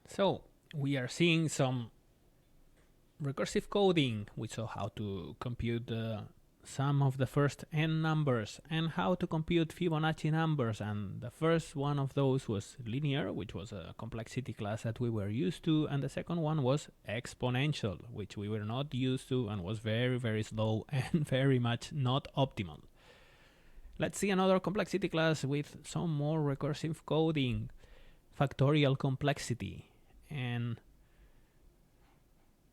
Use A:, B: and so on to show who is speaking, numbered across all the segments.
A: So we are seeing some recursive coding. We saw how to compute the sum of the first n numbers and how to compute Fibonacci numbers, and the first one of those was linear, which was a complexity class that we were used to, and the second one was exponential, which we were not used to and was very slow and very much not optimal. Let's see another complexity class with some more recursive coding, factorial complexity, and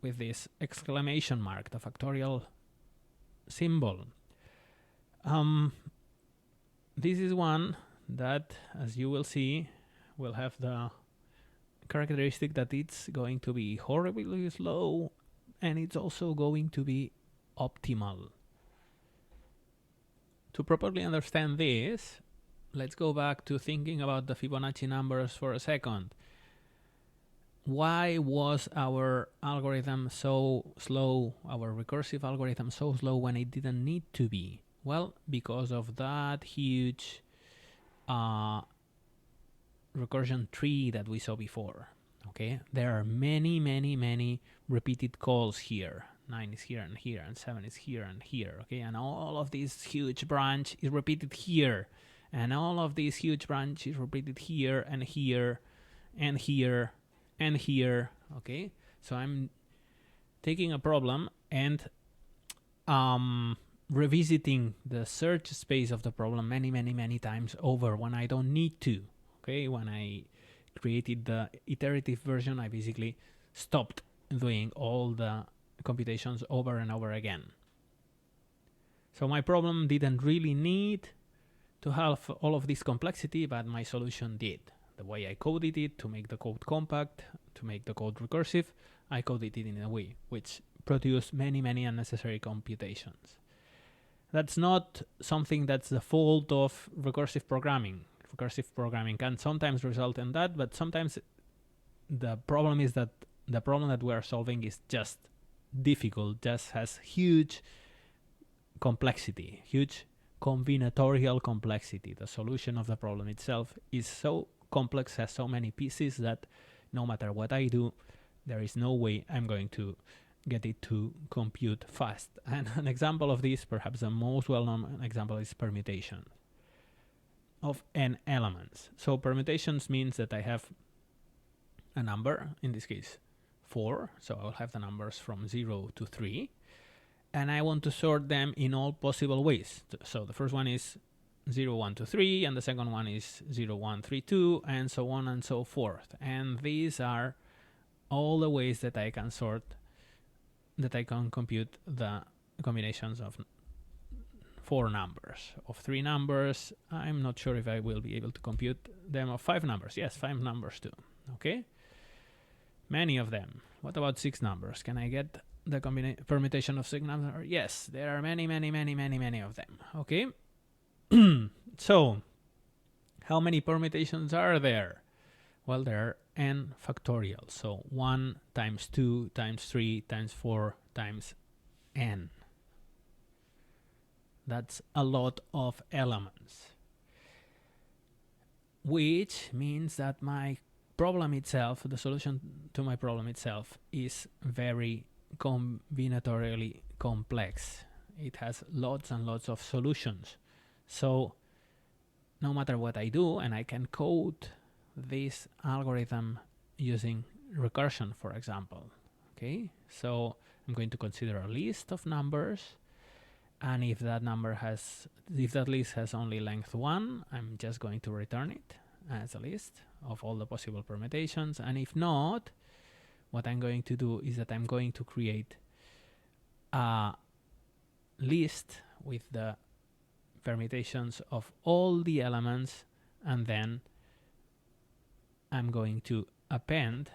A: with this exclamation mark, the factorial symbol. This is one that, as you will see, will have the characteristic that it's going to be horribly slow, and it's also going to be optimal. To properly understand this, let's go back to thinking about the Fibonacci numbers for a second. Why was our algorithm so slow, our recursive algorithm so slow when it didn't need to be? Well, because of that huge recursion tree that we saw before. Okay, there are many repeated calls here. 9 is here and here, and 7 is here and here. Okay, and all of this huge branch is repeated here, and all of this huge branch is repeated here and here and here and here. Okay, so I'm taking a problem and revisiting the search space of the problem many times over when I don't need to. Okay, when I created the iterative version, I basically stopped doing all the computations over and over again. So my problem didn't really need to have all of this complexity, but my solution did. The way I coded it to make the code compact, to make the code recursive, I coded it in a way which produced many unnecessary computations. That's not something that's the fault of recursive programming. Recursive programming can sometimes result in that, but sometimes the problem is that the problem that we are solving is just difficult, just has huge complexity, huge combinatorial complexity. The solution of the problem itself is so complex, has so many pieces that no matter what I do, there is no way I'm going to get it to compute fast. And an example of this, perhaps the most well-known example, is permutation of n elements. So permutations means that I have a number, in this case 4, so I'll have the numbers from 0 to 3, and I want to sort them in all possible ways. So the first one is 0, 1, 2, 3, and the second one is 0, 1, 3, 2, and so on and so forth. And these are all the ways that I can sort, that I can compute the combinations of 4 numbers. Of 3 numbers, I'm not sure if I will be able to compute them. Of 5 numbers, yes, 5 numbers too. Okay, many of them. What about 6 numbers? Can I get the permutation of 6 numbers? Yes, there are many of them. Okay, so how many permutations are there? Well, there are n factorial, so 1 times 2 times 3 times 4 times n. That's a lot of elements, which means that my problem itself, the solution to my problem itself, is very combinatorially complex. It has lots and lots of solutions. So no matter what I do, and I can code this algorithm using recursion, for example. Okay, so I'm going to consider a list of numbers, and if that list has only length 1, I'm just going to return it as a list of all the possible permutations. And if not, what I'm going to do is that I'm going to create a list with the permutations of all the elements, and then I'm going to append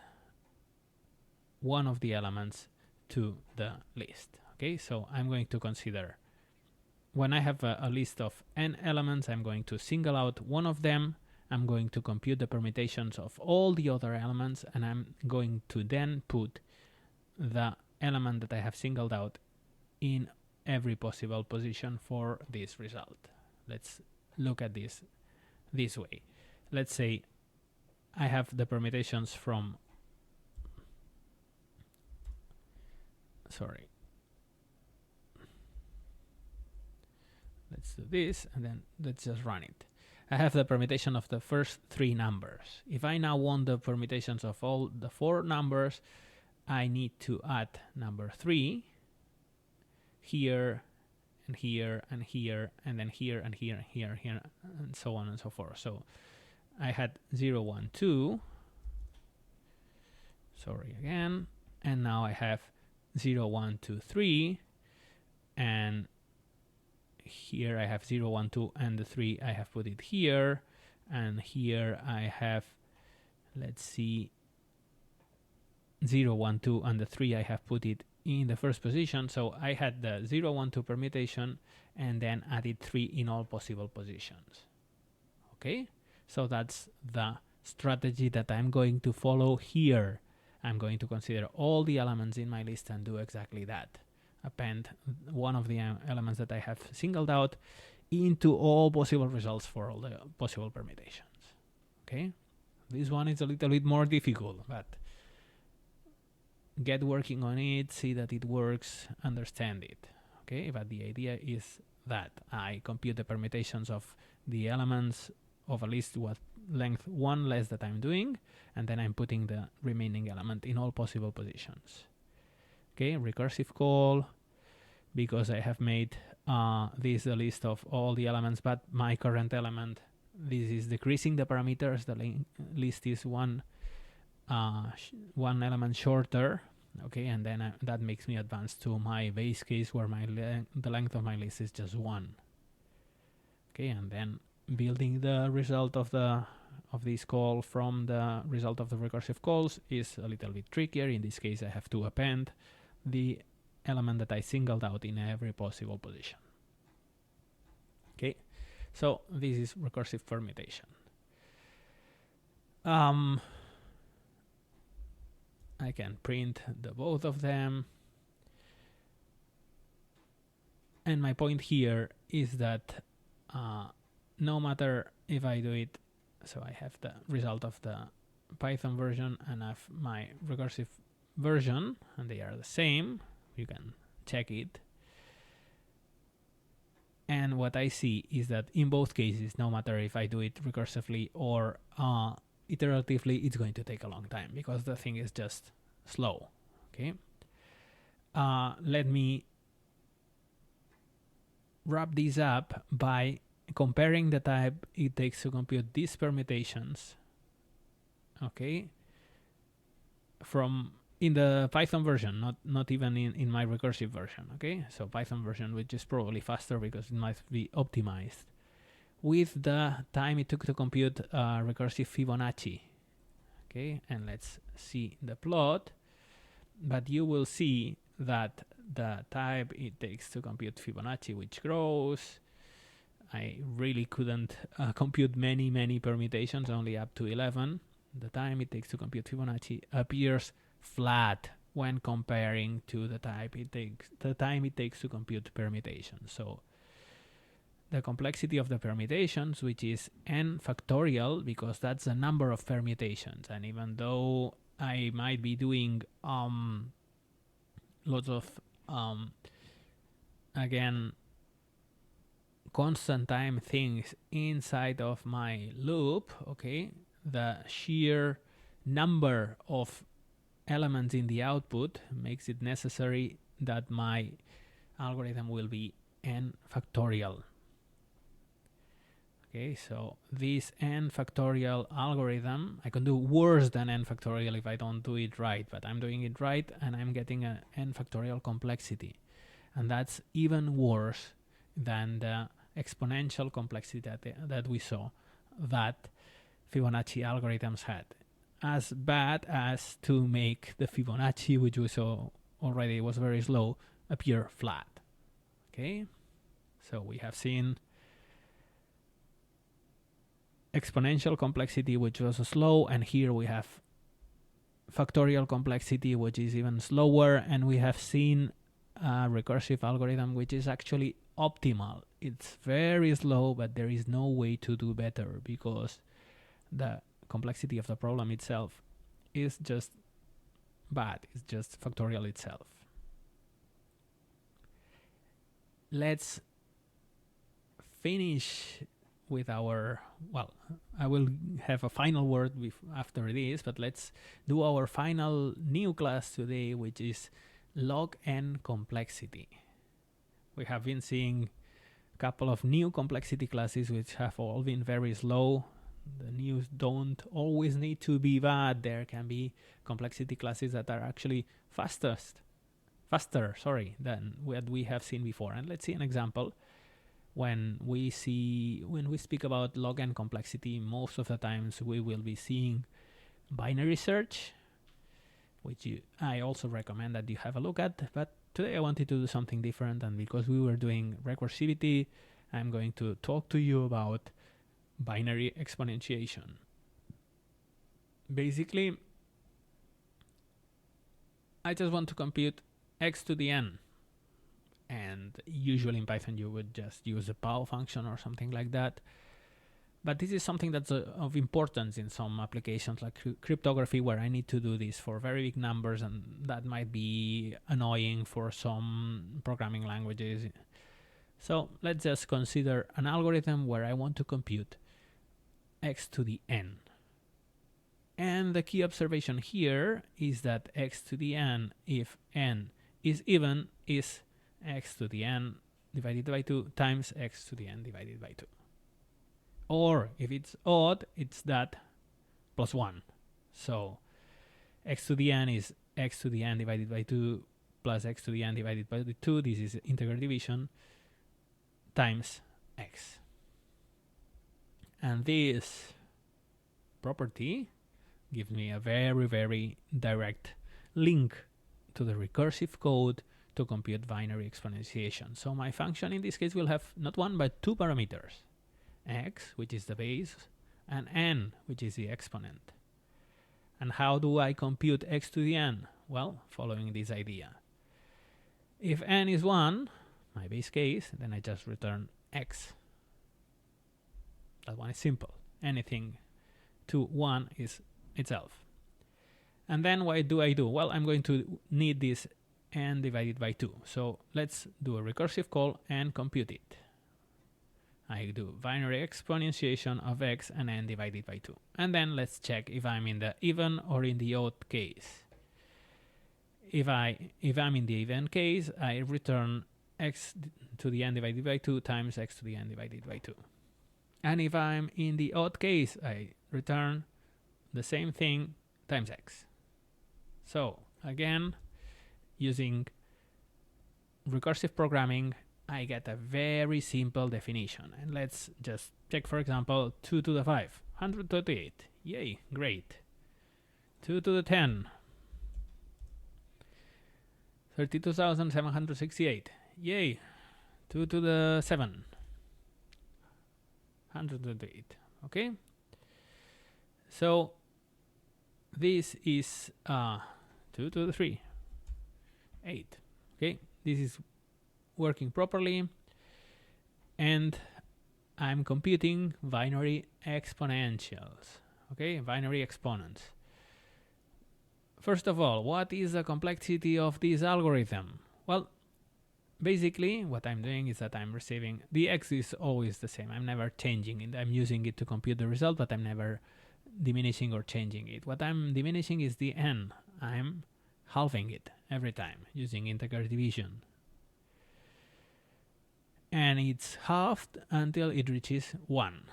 A: one of the elements to the list. Okay, so I'm going to consider, when I have a list of n elements, I'm going to single out one of them. I'm going to compute the permutations of all the other elements, and I'm going to then put the element that I have singled out in every possible position for this result. Let's look at this way. Let's say I have the permutations from sorry, let's do this, and then let's just run it. I have the permutation of the first 3 numbers. If I now want the permutations of all the 4 numbers, I need to add number 3 here and here and here, and then here and here and here and here, and so on and so forth. So I had 0, 1, 2. Sorry again. And now I have 0, 1, 2, 3. And here I have 0, 1, 2, and the 3 I have put it here. And here I have, let's see, 0, 1, 2, and the 3 I have put it in the first position. So I had the 0, 1, 2 permutation and then added 3 in all possible positions. Okay, so that's the strategy that I'm going to follow here. I'm going to consider all the elements in my list and do exactly that. Append one of the elements that I have singled out into all possible results for all the possible permutations. Okay, this one is a little bit more difficult, but get working on it, see that it works, understand it. Okay, but the idea is that I compute the permutations of the elements of a list with length 1 less that I'm doing, and then I'm putting the remaining element in all possible positions. Okay, recursive call, because I have made this a list of all the elements, but my current element, this is decreasing the parameters. The list is one element shorter. Okay, and then that makes me advance to my base case where my the length of my list is just 1. Okay, and then building the result of this call from the result of the recursive calls is a little bit trickier. In this case, I have to append the element that I singled out in every possible position. Okay, so this is recursive permutation. I can print the both of them. And my point here is that no matter if I do it, so I have the result of the Python version and I have my recursive version, and they are the same. You can check it. And what I see is that in both cases, no matter if I do it recursively or iteratively, it's going to take a long time because the thing is just slow. Okay. Let me wrap this up by comparing the time it takes to compute these permutations. Okay. From in the Python version, not even in my recursive version. Okay. So Python version, which is probably faster because it might be optimized, with the time it took to compute recursive Fibonacci. Okay, and let's see the plot. But you will see that the time it takes to compute Fibonacci, which grows, I really couldn't compute many permutations, only up to 11. The time it takes to compute Fibonacci appears flat when comparing to the time it takes to compute permutations. So the complexity of the permutations, which is n factorial, because that's the number of permutations. And even though I might be doing lots of, again, constant time things inside of my loop, okay, the sheer number of elements in the output makes it necessary that my algorithm will be n factorial. Okay, so this n factorial algorithm, I can do worse than n factorial if I don't do it right, but I'm doing it right and I'm getting an n factorial complexity. And that's even worse than the exponential complexity that we saw that Fibonacci algorithms had. As bad as to make the Fibonacci, which we saw already was very slow, appear flat. Okay, so we have seen exponential complexity, which was slow, and here we have factorial complexity, which is even slower, and we have seen a recursive algorithm which is actually optimal. It's very slow, but there is no way to do better because the complexity of the problem itself is just bad. It's just factorial itself. let's finish with our, well, I will have a final word after this, but let's do our final new class today, which is log n complexity. We have been seeing a couple of new complexity classes which have all been very slow. The news don't always need to be bad. There can be complexity classes that are actually faster than what we have seen before. And let's see an example. When we speak about log n complexity, most of the times we will be seeing binary search, which I also recommend that you have a look at. But today I wanted to do something different, and because we were doing recursivity, I'm going to talk to you about binary exponentiation. Basically, I just want to compute x to the n. And usually in Python you would just use a POW function or something like that. But this is something that's of importance in some applications like cryptography, where I need to do this for very big numbers, and that might be annoying for some programming languages. So let's just consider an algorithm where I want to compute x to the n. And the key observation here is that x to the n, if n is even, is x to the n divided by 2 times x to the n divided by 2. Or if it's odd, it's that plus 1. So x to the n is x to the n divided by 2 plus x to the n divided by 2. This is integer division times x. And this property gives me a very, very direct link to the recursive code to compute binary exponentiation. So my function in this case will have not one but two parameters, x, which is the base, and n, which is the exponent. And how do I compute x to the n? Well, following this idea. If n is 1, my base case, then I just return x. That one is simple. Anything to 1 is itself. And then what do I do? Well, I'm going to need this n divided by 2. So let's do a recursive call and compute it. I do binary exponentiation of x and n divided by 2. And then let's check if I'm in the even or in the odd case. If I'm in the even case, I return x to the n divided by 2 times x to the n divided by 2. And if I'm in the odd case, I return the same thing times x. So again, using recursive programming, I get a very simple definition. And let's just check, for example, 2 to the 5, 138. Yay, great. 2 to the 10, 32,768. Yay. 2 to the 7, 128. Okay. So this is 2 to the 3, 8. Okay, this is working properly, and I'm computing binary exponentials. Okay, binary exponents. First of all, what is the complexity of this algorithm? Well, basically what I'm doing is that I'm receiving the x is always the same. I'm never changing it. I'm using it to compute the result, but I'm never diminishing or changing it. What I'm diminishing is the n. I'm halving it every time using integer division. And it's halved until it reaches 1.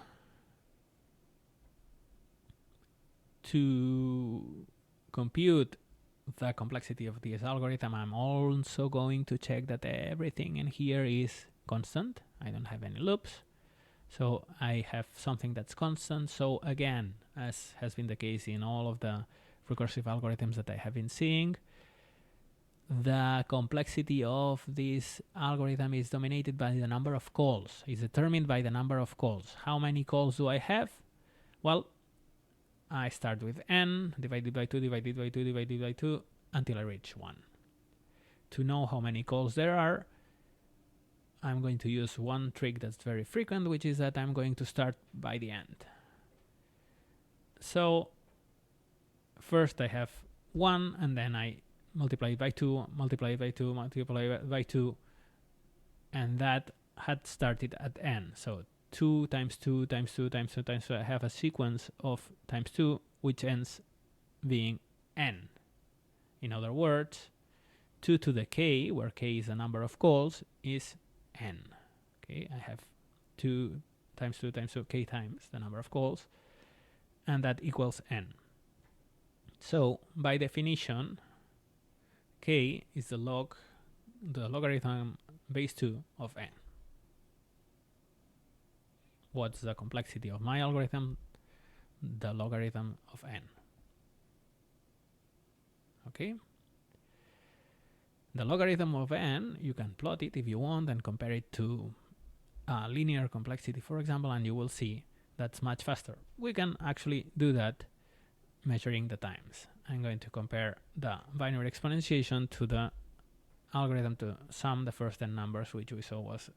A: To compute the complexity of this algorithm, I'm also going to check that everything in here is constant. I don't have any loops. So I have something that's constant. So again, as has been the case in all of the recursive algorithms that I have been seeing, the complexity of this algorithm is dominated by the number of calls. It's determined by the number of calls. How many calls do I have? Well, I start with n divided by 2 divided by 2 divided by 2 until I reach 1. To know how many calls there are, I'm going to use one trick that's very frequent, which is that I'm going to start by the end. So first I have 1, and then I multiply it by 2, multiply it by 2, multiply it by 2, and that had started at n. So 2 times 2 times 2 times 2 times 2. I have a sequence of times 2 which ends being n. In other words, 2 to the k, where k is the number of calls, is n. Okay, I have 2 times 2 times 2, k times the number of calls, and that equals n. So by definition, k is the logarithm base 2 of n. What's the complexity of my algorithm? The logarithm of n. Okay? The logarithm of n, you can plot it if you want and compare it to linear complexity, for example, and you will see that's much faster. We can actually do that measuring the times. I'm going to compare the binary exponentiation to the algorithm to sum the first n numbers, which we saw was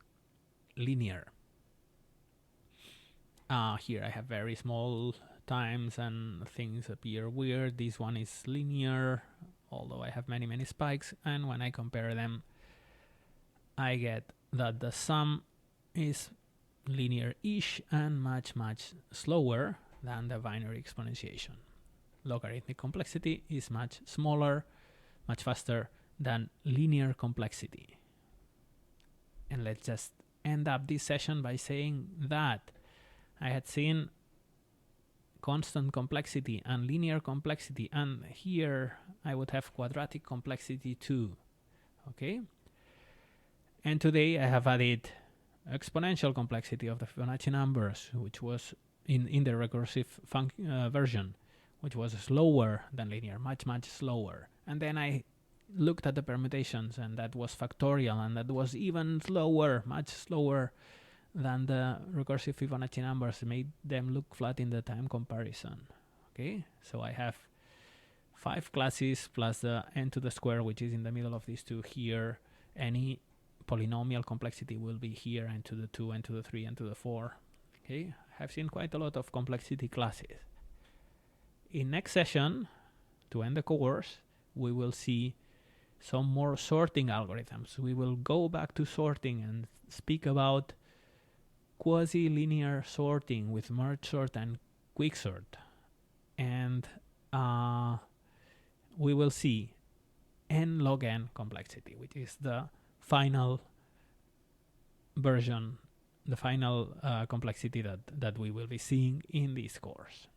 A: linear. Here I have very small times and things appear weird. This one is linear, although I have many spikes, and when I compare them, I get that the sum is linear-ish and much slower than the binary exponentiation. Logarithmic complexity is much smaller, much faster than linear complexity. And let's just end up this session by saying that I had seen constant complexity and linear complexity, and here I would have quadratic complexity too. Okay? And today I have added exponential complexity of the Fibonacci numbers, which was in the recursive version, which was slower than linear, much slower. And then I looked at the permutations, and that was factorial, and that was even slower, much slower than the recursive Fibonacci numbers, made them look flat in the time comparison. Okay, so I have 5 classes plus the n to the square, which is in the middle of these two here. Any polynomial complexity will be here, n to the 2, n to the 3, n to the 4. Okay, I've seen quite a lot of complexity classes. In next session, to end the course, we will see some more sorting algorithms. We will go back to sorting and speak about quasi-linear sorting with merge sort and quicksort. And we will see n log n complexity, which is the final version, the final complexity that we will be seeing in this course.